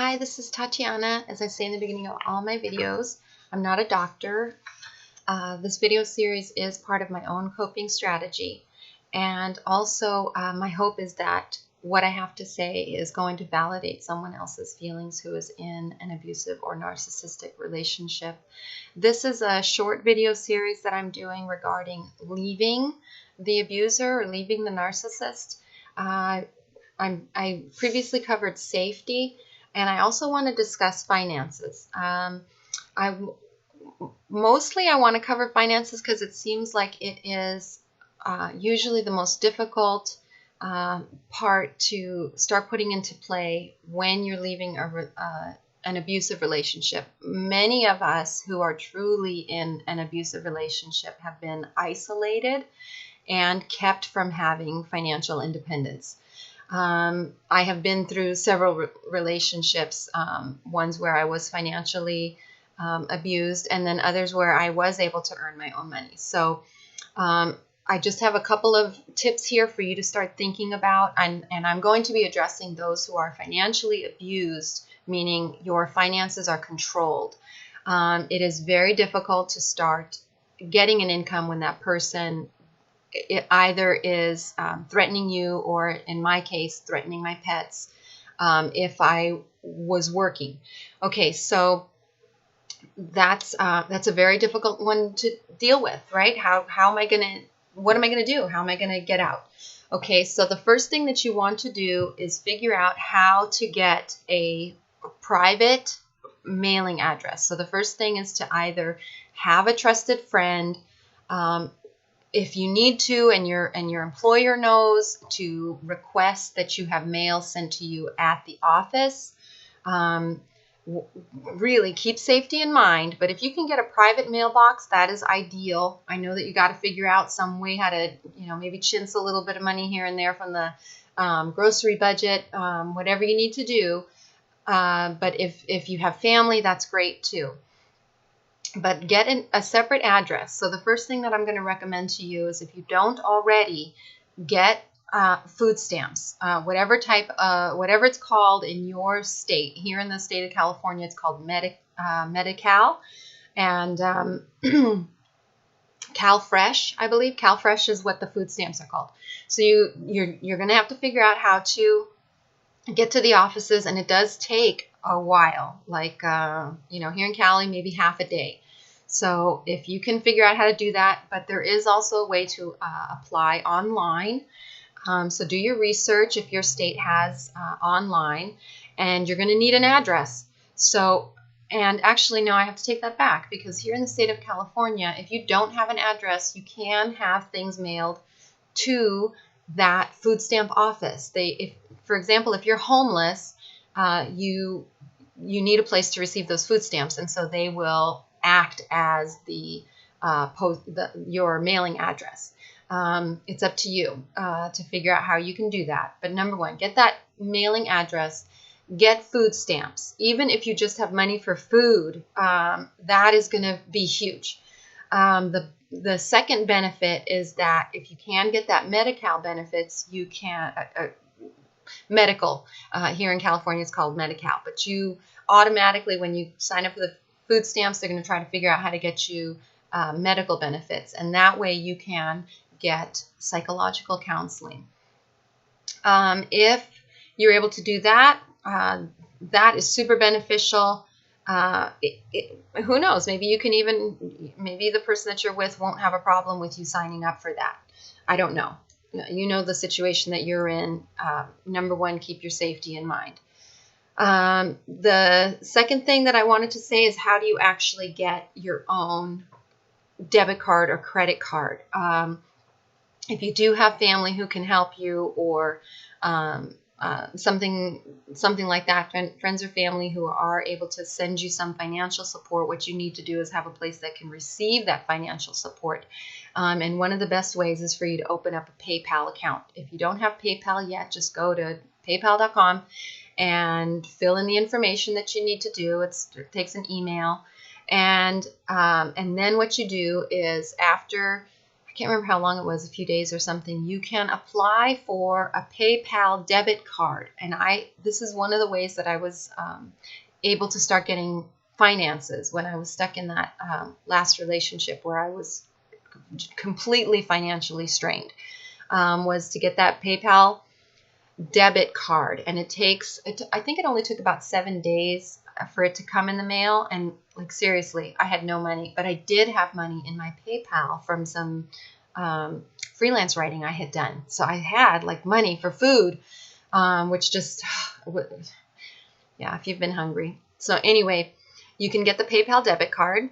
Hi, this is Tatiana. As I say in the beginning of all my videos, I'm not a doctor. This video series is part of my own coping strategy. And also, my hope is that what I have to say is going to validate someone else's feelings who is in an abusive or narcissistic relationship. This is a short video series that I'm doing regarding leaving the abuser or leaving the narcissist. I previously covered safety, and I also want to discuss finances. Mostly I want to cover finances because it seems like it is usually the most difficult part to start putting into play when you're leaving an abusive relationship. Many of us who are truly in an abusive relationship have been isolated and kept from having financial independence. I have been through several relationships, ones where I was financially abused, and then others where I was able to earn my own money. So I just have a couple of tips here for you to start thinking about, and I'm going to be addressing those who are financially abused, meaning your finances are controlled. It is very difficult to start getting an income when that person it either is threatening you, or in my case, threatening my pets if I was working. Okay, so that's a very difficult one to deal with, right? What am I gonna do? How am I gonna get out? Okay, so the first thing that you want to do is figure out how to get a private mailing address. So the first thing is to either have a trusted friend, if you need to, and your employer knows, to request that you have mail sent to you at the office. Really keep safety in mind, but if you can get a private mailbox, that is ideal. I know that you got to figure out some way how to, maybe chintz a little bit of money here and there from the grocery budget, whatever you need to do. But if you have family, that's great too. But get a separate address. So the first thing that I'm going to recommend to you is, if you don't already, get food stamps, whatever it's called in your state. Here in the state of California, it's called Medi-Cal, and CalFresh, I believe. CalFresh is what the food stamps are called. So you're going to have to figure out how to get to the offices, and it does take a while, like here in Cali, maybe half a day. So if you can figure out how to do that, but there is also a way to apply online. So do your research if your state has online, and you're going to need an address. So, and actually, no, I have to take that back, because here in the state of California, if you don't have an address, you can have things mailed to that food stamp office. For example, if you're homeless, you need a place to receive those food stamps, and so they will act as your mailing address. It's up to you to figure out how you can do that. But number one, get that mailing address, get food stamps. Even if you just have money for food, that is going to be huge. The second benefit is that if you can get that Medi-Cal benefits, you can medical. Here in California, it's called Medi-Cal. But you automatically, when you sign up for the food stamps, they're going to try to figure out how to get you medical benefits. And that way you can get psychological counseling. If you're able to do that, that is super beneficial. Who knows? Maybe the person that you're with won't have a problem with you signing up for that. I don't know. You know the situation that you're in. Number one, keep your safety in mind. The second thing that I wanted to say is, how do you actually get your own debit card or credit card? If you do have family who can help you, or something like that, friends or family who are able to send you some financial support, what you need to do is have a place that can receive that financial support. And one of the best ways is for you to open up a PayPal account. If you don't have PayPal yet, just go to paypal.com and fill in the information that you need to do. It takes an email. And then what you do is, after, I can't remember how long it was, a few days or something, you can apply for a PayPal debit card. And this is one of the ways that I was able to start getting finances when I was stuck in that last relationship where I was completely financially strained, was to get that PayPal debit card. And I think it only took about 7 days for it to come in the mail. And like, seriously, I had no money, but I did have money in my PayPal from some freelance writing I had done. So I had like money for food, which just, yeah, if you've been hungry. So anyway, you can get the PayPal debit card.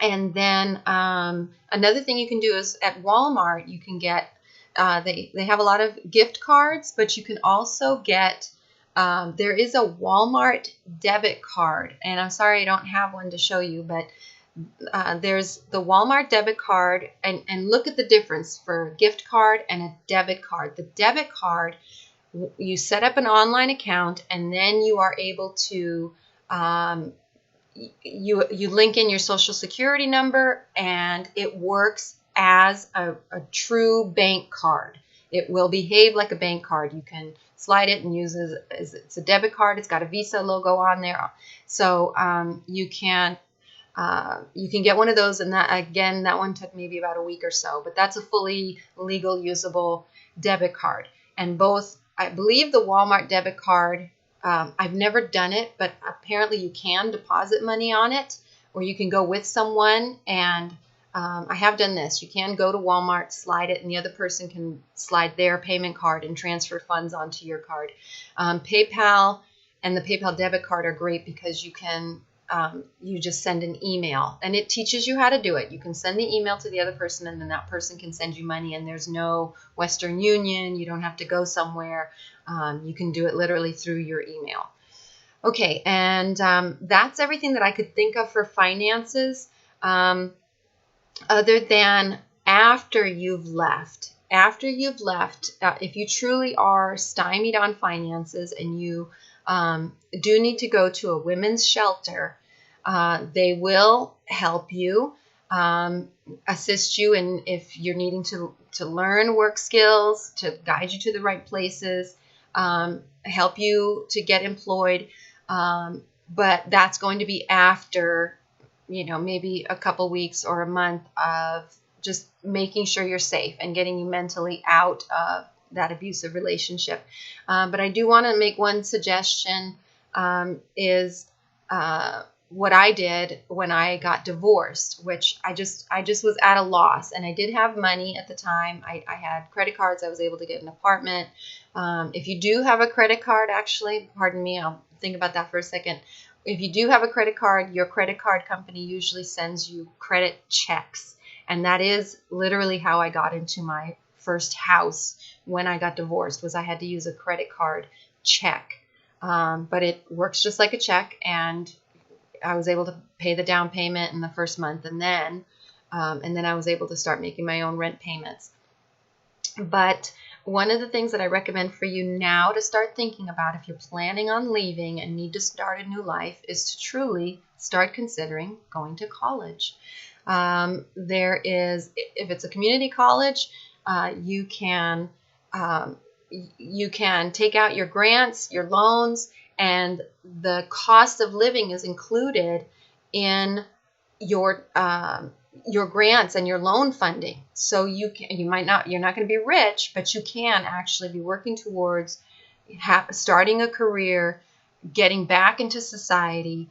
And then another thing you can do is at Walmart, you can get, they have a lot of gift cards, but you can also get, there is a Walmart debit card. And I'm sorry I don't have one to show you, but there's the Walmart debit card. And look at the difference for a gift card and a debit card. The debit card, you set up an online account, and then you are able to you link in your social security number, and it works as a true bank card. It will behave like a bank card. You can slide it and use it as it's a debit card. It's got a Visa logo on there. So you can get one of those, and that one took maybe about a week or so, but that's a fully legal, usable debit card. And both, I believe the Walmart debit card, I've never done it, but apparently you can deposit money on it, or you can go with someone. And I have done this. You can go to Walmart, slide it, and the other person can slide their payment card and transfer funds onto your card. PayPal and the PayPal debit card are great because you can you just send an email, and it teaches you how to do it. You can send the email to the other person, and then that person can send you money, and there's no Western Union. You don't have to go somewhere. You can do it literally through your email. Okay, and that's everything that I could think of for finances, other than after you've left. After you've left, if you truly are stymied on finances and you do need to go to a women's shelter, they will help you, assist you in if you're needing to learn work skills, to guide you to the right places, help you to get employed. But that's going to be after, maybe a couple weeks or a month of just making sure you're safe and getting you mentally out of that abusive relationship. But I do want to make one suggestion, is what I did when I got divorced, which I just was at a loss, and I did have money at the time. I had credit cards. I was able to get an apartment. If you do have a credit card, actually, pardon me, I'll think about that for a second. If you do have a credit card, your credit card company usually sends you credit checks. And that is literally how I got into my first house when I got divorced, was I had to use a credit card check. But it works just like a check, and I was able to pay the down payment in the first month, and then I was able to start making my own rent payments. But one of the things that I recommend for you now to start thinking about if you're planning on leaving and need to start a new life is to truly start considering going to college. There is, if it's a community college, you can take out your grants, your loans, and the cost of living is included in your grants and your loan funding. So you're not going to be rich, but you can actually be working towards starting a career, getting back into society,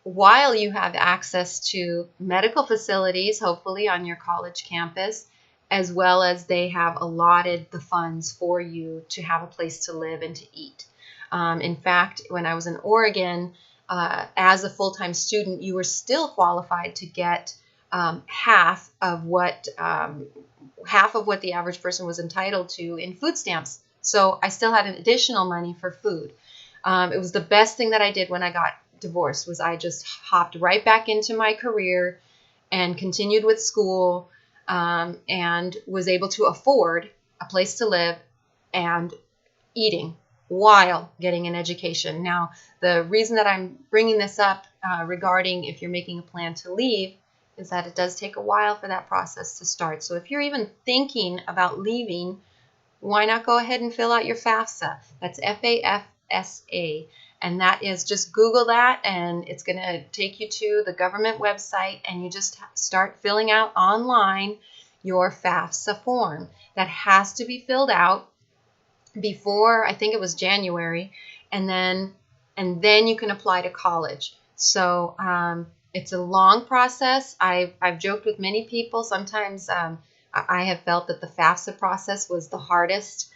while you have access to medical facilities, hopefully on your college campus, as well as they have allotted the funds for you to have a place to live and to eat. In fact, when I was in Oregon, as a full-time student, you were still qualified to get half of what the average person was entitled to in food stamps. So I still had an additional money for food. It was the best thing that I did when I got divorced, was I just hopped right back into my career and continued with school, and was able to afford a place to live and eating while getting an education. Now, the reason that I'm bringing this up regarding if you're making a plan to leave is that it does take a while for that process to start. So if you're even thinking about leaving, why not go ahead and fill out your FAFSA? That's FAFSA. And that is, just Google that, and it's going to take you to the government website, and you just start filling out online your FAFSA form. That has to be filled out before, I think it was January, and then you can apply to college. So it's a long process. I've joked with many people. Sometimes I have felt that the FAFSA process was the hardest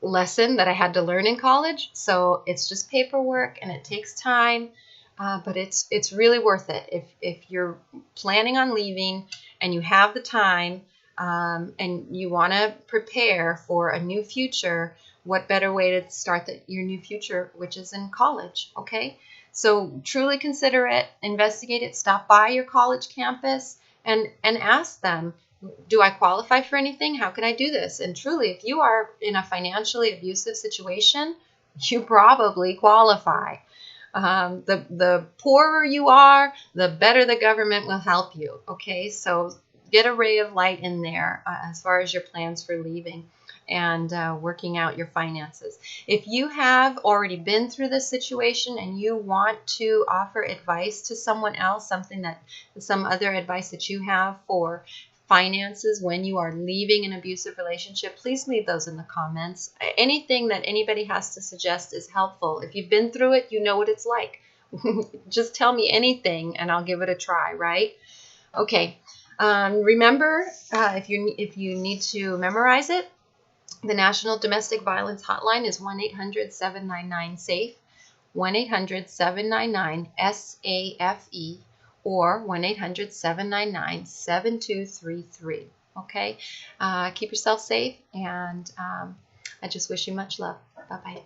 lesson that I had to learn in college. So it's just paperwork, and it takes time, but it's really worth it. If you're planning on leaving and you have the time, and you want to prepare for a new future, what better way to start your new future, which is in college, okay? So truly consider it, investigate it, stop by your college campus and ask them, do I qualify for anything? How can I do this? And truly, if you are in a financially abusive situation, you probably qualify. The poorer you are, the better the government will help you, okay? So get a ray of light in there as far as your plans for leaving and working out your finances. If you have already been through this situation and you want to offer advice to someone else, some other advice that you have for finances when you are leaving an abusive relationship, please leave those in the comments. Anything that anybody has to suggest is helpful. If you've been through it, you know what it's like. Just tell me anything and I'll give it a try, right? Okay. Remember, if you need to memorize it, the National Domestic Violence Hotline is 1-800-799-SAFE, 1-800-799-SAFE, or 1-800-799-7233. Okay? Keep yourself safe, and I just wish you much love. Bye-bye.